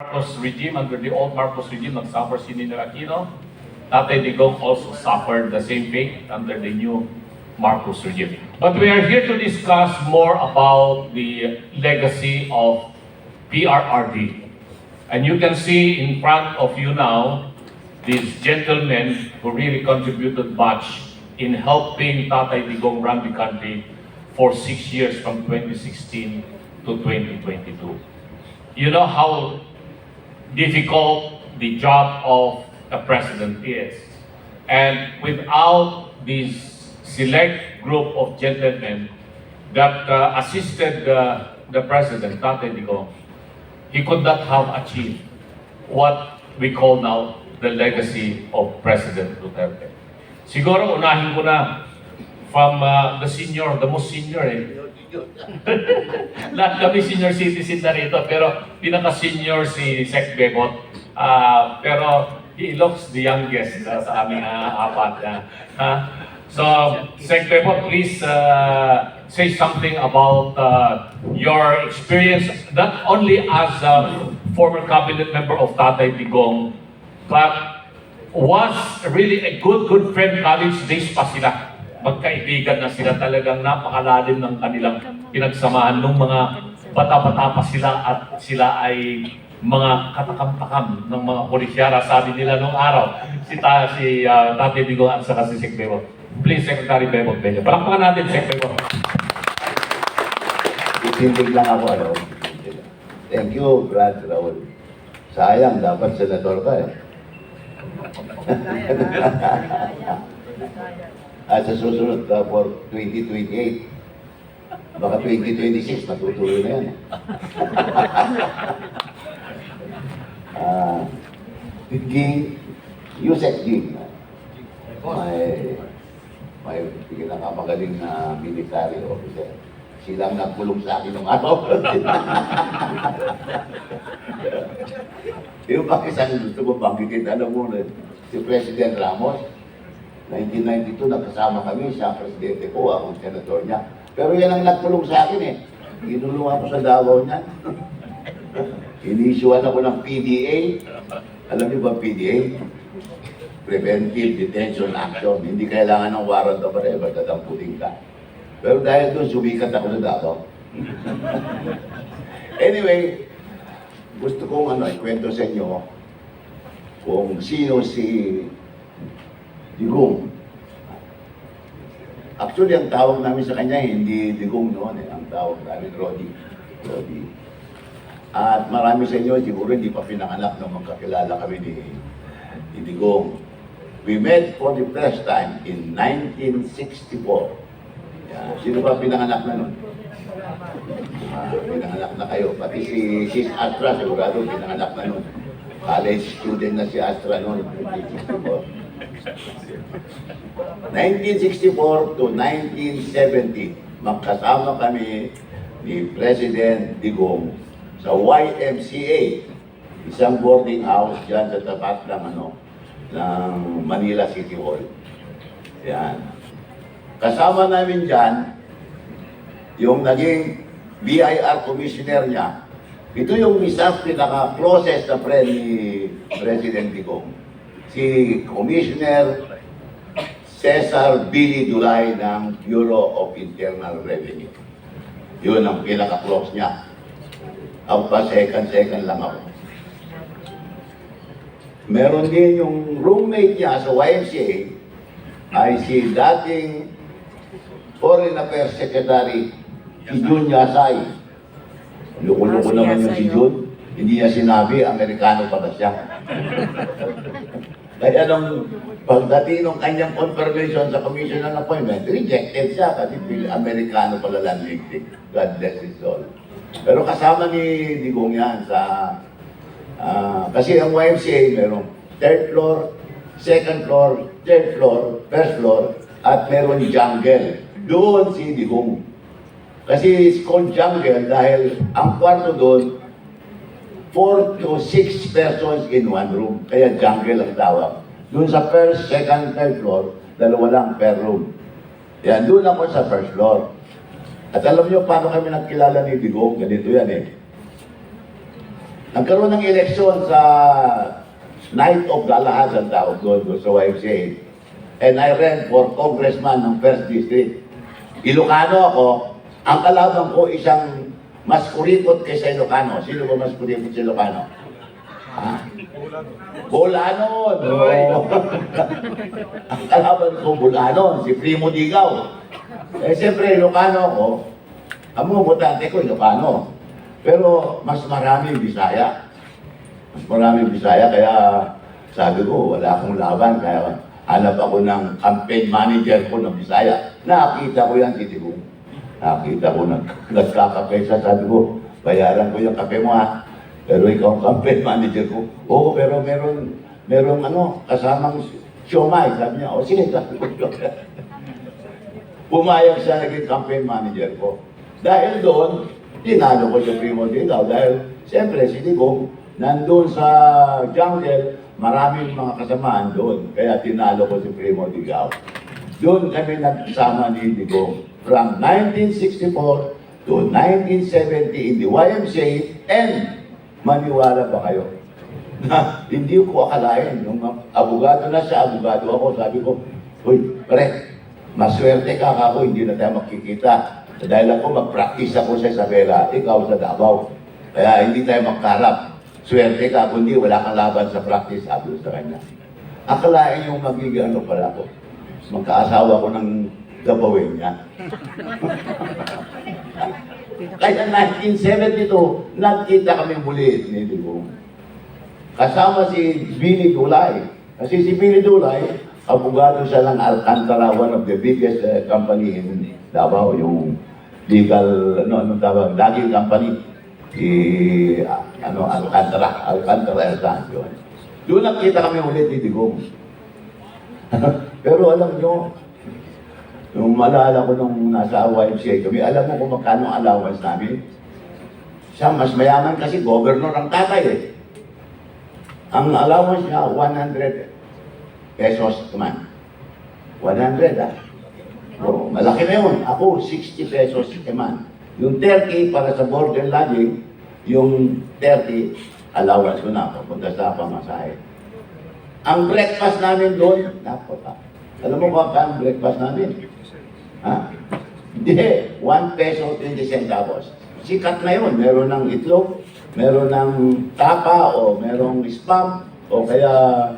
Marcos regime, under the old Marcos regime, nag-suffer si Ninoy Aquino. Tatay Digong also suffered the same fate under the new Marcos regime. But we are here to discuss more about the legacy of PRRD. And you can see in front of you now, these gentlemen who really contributed much in helping Tatay Digong run the country for 6 years from 2016 to 2022. You know how difficult the job of a president is. And without this select group of gentlemen that assisted the president, Tatay Digong, he could not have achieved what we call now the legacy of President Duterte. Siguro unahin ko na from the senior, the most senior Lahat kami senior citizen na rito, pero pinaka-senior si Sec Bebot. Pero he looks the youngest sa aming apat. So, Sec Bebot, please say something about your experience, not only as a former cabinet member of Tatay Digong, but was really a good friend. College days pa sila. Magkaibigan na sila, talagang napakalalim ng kanilang pinagsamahan nung mga bata-bata pa sila at sila ay mga katakam-takam ng mga polisyara, sabi nila nung araw. Si Tatay Digong at saka si Sec Bebot. Please, Secretary Bebot Bello. Palakpakan natin, Sec Bebot. Itindig lang ako, ano. Thank you, Brad Raul. Sayang, dapat senador ka eh. At sa susunod for 2028, baka 2026, matutuloy na yan. Ging, Yusek Ging, may pinakamagaling na military officer. Silang nagpulong sa akin ng araw. Yung bakit saan gusto mo banggitin, alam mo na, si President Ramos, 1992, nagkasama kami, siya ang presidente ko, akong senador niya. Pero yan ang nagpulong sa akin eh. Inulong ako sa Davao niya. Inisyuan ako ng PDA. Alam niyo ba PDA? Preventive Detention Action. Hindi kailangan ng warrant of arrest, dadamputin ka. Pero dahil doon, sumikat ako sa Davao. Anyway, gusto kong ikwento sa inyo kung sino si Digong. Actually, ang tawag namin sa kanya, hindi Digong noon eh. Ang tawag namin, Rodi. At marami sa inyo, siguro hindi pa pinanganak nung magkakilala kami ni Digong. We met for the first time in 1964. Sino ba pinanganak na nun? Pinanganak na kayo. Pati si Astra, sigurado pinanganak na nun. College student na si Astra noon, 1964. 1964 to 1970, magkasama kami ni President Digong sa YMCA, isang boarding house dyan sa tapat ng Manila City Hall. Yan. Kasama namin dyan yung naging BIR commissioner niya. Ito yung isang pinaka-closest na friend ni President Digong. Si Commissioner Cesar Billy Dulay ng Bureau of Internal Revenue. Yun ang pinaka-close niya. Ako pa second lang ako. Meron din yung roommate niya sa YMCA ay si dating Foreign Affairs Secretary si Jun Yasay. Loko-loko naman yung si Jun. Hindi niya sinabi, Amerikano pa ba siya? Kaya nung pagdating ng kanyang confirmation sa commission ng appointment, rejected siya kasi Amerikano pala landing. God bless his soul. Pero kasama ni Digong yan sa... kasi ang YMCA merong third floor, second floor, third floor, first floor, at meron jungle. Doon si Digong. Kasi it's called jungle dahil ang kwarto doon 4 to 6 persons in one room. Kaya jungle ang tawag. Doon sa first, second, third floor, dalawa lang per room. Yan, doon ako sa first floor. At alam niyo paano kami nagkilala ni Digong? Ganito yan eh. nagkaroon ng eleksyon sa Night of Galahad ang tawag doon sa YMCA. And I ran for congressman ng 1st District. Ilocano ako, ang kalaban ko isang mas kuripot kaysa Ilocano. Sino ba mas kuripot sa Ilocano? Ha? Bulanon! Oo. Ang kalaban ko Bulanon, si Primo Digaw. Eh siyempre Ilocano ako, ang mga botante ko Ilocano. Pero mas maraming Bisaya. Mas maraming Bisaya, kaya sabi ko, wala akong laban. Kaya hanap ako ng campaign manager ko ng Bisaya. Nakita ko yan, si Tigong. Nakita ko, nagkakape siya. Sabi ko, bayaran ko yung kape mo ha. Pero ikaw ang campaign manager ko. Oo, pero meron kasamang siomay. Sabi niya, o sige, sabi ko. Pumayag siya naging campaign manager ko. Dahil doon, tinalo ko si Primo Digaw. Dahil, siyempre, si Digong, nandun sa jungle, maraming mga kasamaan doon. Kaya tinalo ko si Primo Digaw. Doon kami nagsama ni Digong. From 1964 to 1970 in the YMCA, and maniwala ba kayo? Na hindi ko akalain. Nung abogado na siya, abogado ako, sabi ko, uy, pre, maswerte ka ako, hindi na tayo makikita. Dahil ako mag-practice ako sa Isabela, ikaw sa Davao. Kaya hindi tayo magkarap. Swerte ka, kundi wala kang laban sa practice, sabi ko sa kanya. Akalain yung magiging pala ko. Magkaasawa ko ng gabawin niya. Kaya 1972, nagkita kami muli ni Digong. Kasama si Billy Dulay. Kasi si Billy Dulay, abogado siya ng Alcantara, one of the biggest company in Davao, yung legal, daging company. Alcantara Elsan, yun. Doon nakita kami ulit ni Digong. Pero alam nyo, nung malala ko nung nasa YMCA kami, alam mo kung magkano ang allowance namin? Siya, mas mayaman kasi governor ang tatay eh. Ang allowance niya, 100 pesos naman. 100 ah. Oh, malaki na yun. Ako, 60 pesos a month. Yung 30 para sa board and lodging, yung 30 allowance ko na papunta sa pamasahe. Ang breakfast namin doon, alam mo ba ang breakfast namin? Ha? Hindi, 1 peso 20 centavos. Sikat na yun. Meron ng itlog, meron ng tapa, o merong spam, o kaya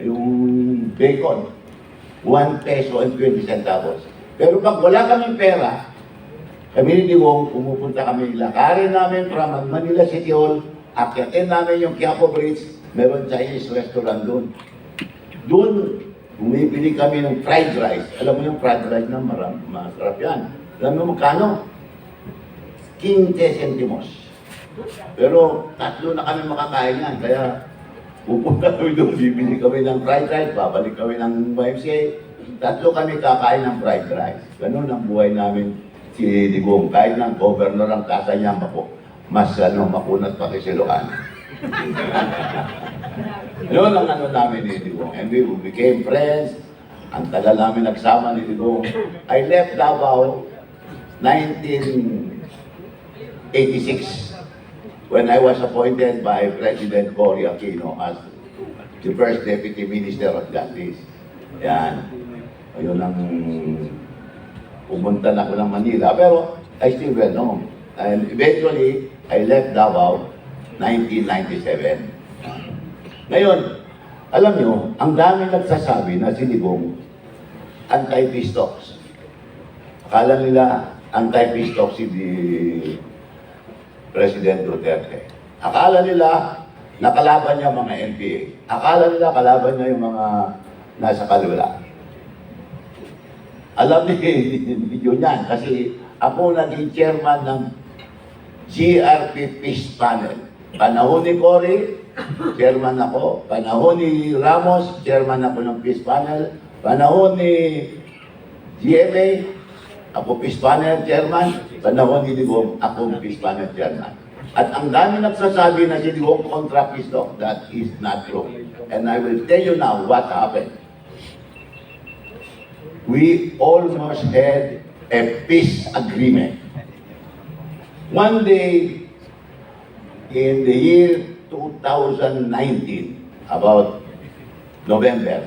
yung bacon. 1 peso and 20 centavos. Pero pag wala kaming pera, kami ni Digong, pumupunta kami, lakarin namin from Manila City Hall, akyatin namin yung Quiapo Bridge, meron Chinese restaurant doon. Doon, bumibili kami ng fried rice. Alam mo yung fried rice na masarap yan. Alam mo magkano? 15 centimos. Pero tatlo na kami makakain yan. Kaya pupunta kami doon, bibili kami ng fried rice, babalik kami ng YMCA. Tatlo kami kakain ng fried rice. Ganun ang buhay namin si Digong. Kahit ng governor ang kasa niya, mas makunat pa kay Siloan. Yun ang namin ni Digong. And we became friends. Ang tagal namin nagsama ni Digong. I left Davao 1986 when I was appointed by President Cory Aquino as the first Deputy Minister of Justice. Yan. Ayun ang pumunta na ako ng Manila. Pero I still went home. And eventually, I left Davao 1997. Ngayon, alam nyo, ang dami nagsasabi na si Digong anti-peace talks. Akala nila anti-peace talks si President Duterte. Akala nila nakalaban niya mga NPA. Akala nila kalaban niya yung mga nasa kalula. Alam niyo yan kasi ako naging chairman ng GRP Peace Panel. Panahon ni Cory, chairman ako. Panahon ni Ramos, chairman ako ng Peace Panel. Panahon ni GMA, ako Peace Panel chairman. Panahon ni Digong, ako Peace Panel chairman. At ang dami nagsasabi na si Digong kontra peace talk. That is not true. And I will tell you now what happened. We almost had a peace agreement. One day, in the year 2019, about November.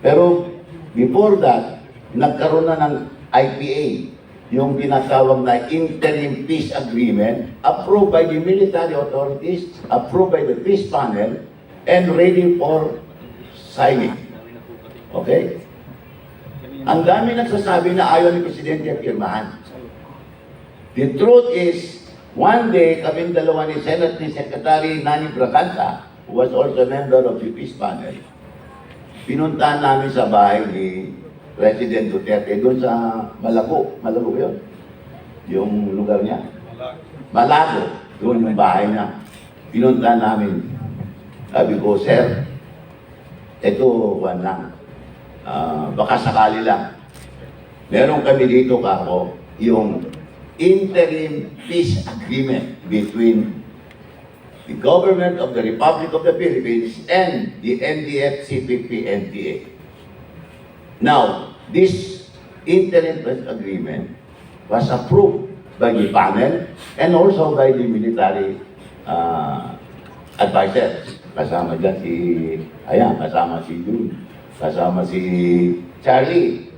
Pero before that, nagkaroon na ng IPA, yung tinatawag na Interim Peace Agreement, approved by the military authorities, approved by the peace panel, and ready for signing. Okay? Ang dami nagsasabi na ayaw ni Presidente pirmahan. The truth is, one day, kaming dalawa ni Senate ni Secretary Nani Braganza, who was also a member of the peace panel, pinuntahan namin sa bahay ni President Duterte doon sa Malago yun. Yung lugar niya. Malago. Doon yung bahay niya. Pinuntahan namin. Sabi ko, sir, ito, lang. Baka sakali lang. Meron kami dito kako, yung interim peace agreement between the government of the Republic of the Philippines and the NDF-CPP-NPA. Now, this interim peace agreement was approved by the panel and also by the military advisors. Kasama dyan kasama si June, kasama si Charlie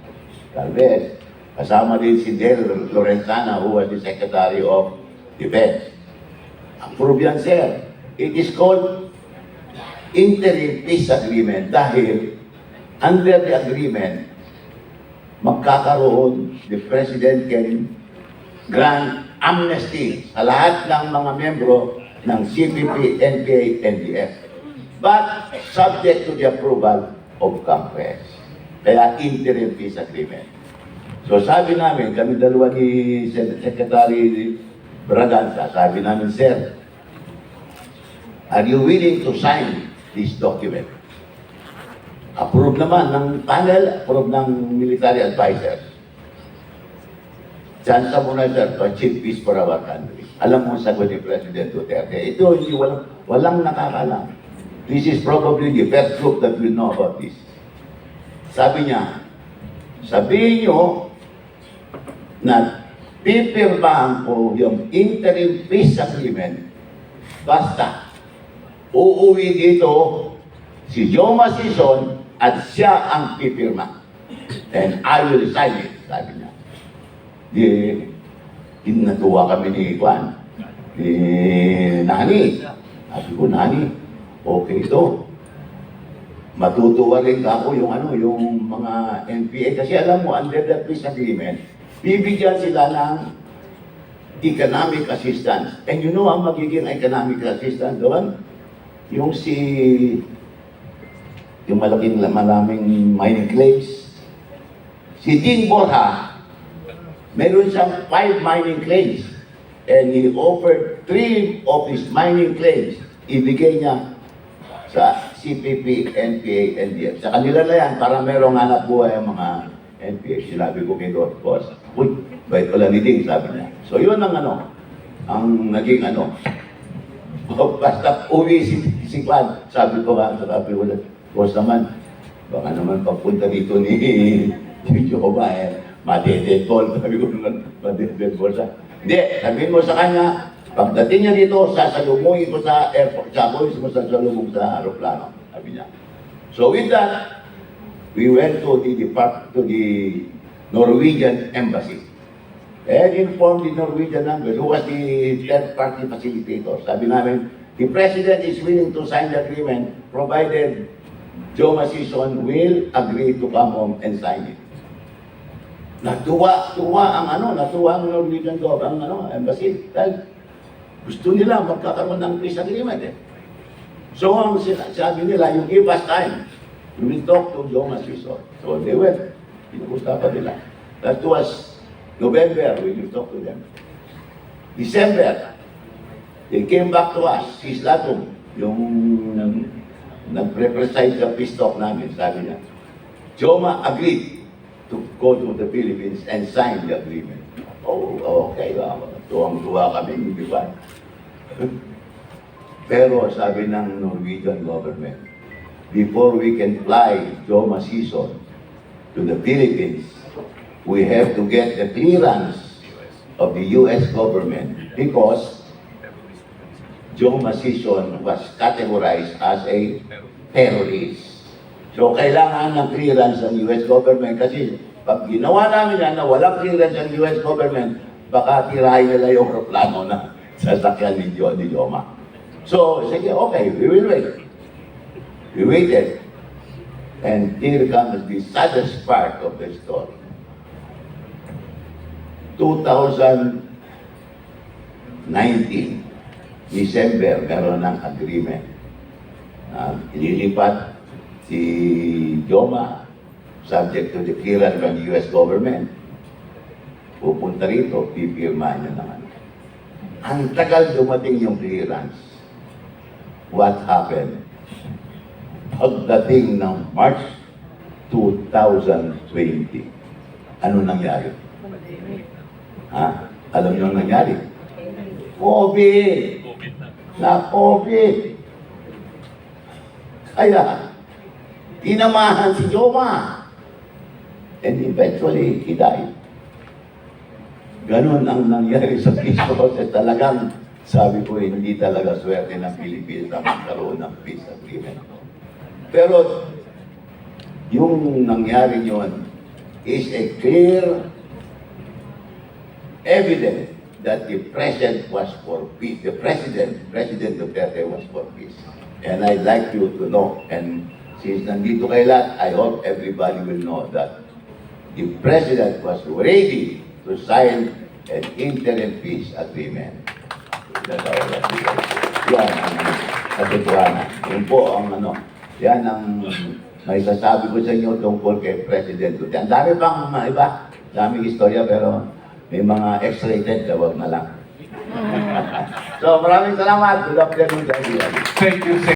Galvez, kasama din si Del Lorenzana, who was the Secretary of Defense. Approve yan, sir. It is called interim peace agreement dahil under the agreement, magkakaroon, the President can grant amnesty sa lahat ng mga membro ng CPP, NPA, NDF. But subject to the approval of Congress. Kaya interim peace agreement. So sabi namin, kami dalawa ni Secretary Braganza, sabi namin, sir, are you willing to sign this document? Approve naman ng panel, approve ng military advisors. Chance mo na, sir, to achieve peace for our country. Alam mo sagot ni President Duterte, ito hindi walang nakakalam. This is probably the first group that will know about this. Sabi niya, sabihin niyo na pipirmahan ko yung interim peace agreement basta uuwi dito si Joma Sison at siya ang pipirma. And I will sign it, sabi niya. Natuwa kami ni Juan, ni Nani. Sabi ko, Nani, okay ito. Matutuwa rin ako yung mga NPA. Kasi alam mo, under the peace agreement, bibigyan sila ng economic assistance. And you know ang magiging economic assistance doon? Yung maraming mining claims. Si Dean Borja, meron siyang 5 mining claims. And he offered 3 of his mining claims. Ibigay niya sa CPP, NPA, NDF. Sa kanila na yan, para merong hanap buhay ang mga NPA. Sinabi ko kay Lord Boss, uy, bait pala ni Ding, sabi niya. So yun ang naging basta uwi si Juan. Sabi ko boss naman, baka naman pagpunta dito ni Jehovah, madeded ball. Sabi ko naman, madeded ball siya. Hindi, sabihin mo sa kanya, pagdating niya dito, sasalubungin ko sa airport, sasalubong sa aeroplano, sabi niya. So with that, we went to the Norwegian embassy and informed the Norwegian embassy, who was the third-party facilitator. Sabi namin, the President is willing to sign the agreement provided Joma Sison will agree to come home and sign it. Natuwa ang Norwegian embassy. Dahil gusto nila magkakaroon ng peace agreement eh. So ang sabi nila, you give us time. We will talk to Joma Sison. So they went. Pinukustapan nila. That was November, we will talk to them. December, they came back to us, si Slatum, yung nag-preside sa peace talk namin, sabi niya, Joma agreed to go to the Philippines and sign the agreement. Oh, okay, tuwang-tuwa kami, di ba? Pero sabi ng Norwegian government, before we can fly Joma Sison to the Philippines, we have to get the clearance of the U.S. government because Joe Masison was categorized as a terrorist. So, kailangan ng clearance ng US government kasi pag ginawa namin yan na walang clearance ng US government, baka tirahin nila yung aeroplano na sasakyan ni Joma. So, sige, okay, we will wait. We waited. And here comes the saddest part of the story. 2019, December, meron ng agreement. Inilipat si Joma, subject to the clearance from the US government. Pupunta rito, pipirmahan niya naman. Ang tagal dumating yung clearance. What happened? Pagdating ng March 2020, ano nangyari? Ha? Alam niyo ang nangyari? COVID! Na COVID! Kaya, tinamahan si Joma. And eventually, he died. Ganun ang nangyari sa peace process. Talagang, sabi ko, hindi talaga swerte ng Pilipinas na magkaroon ng peace agreement. Pero, yung nangyari yun is a clear evidence that the president was for peace. The President Duterte was for peace. And I'd like you to know, and since nandito kayo lahat, I hope everybody will know that the President was ready to sign an interim peace agreement. That's all that we are. Yan ang katotohanan. Yun po ang yan ang may sasabi ko sa inyo tungkol kay President Duterte. Ang dami pang mga iba, daming istorya, pero may mga X-rated, wag na lang. So maraming salamat. Good afternoon, everyone. Thank you,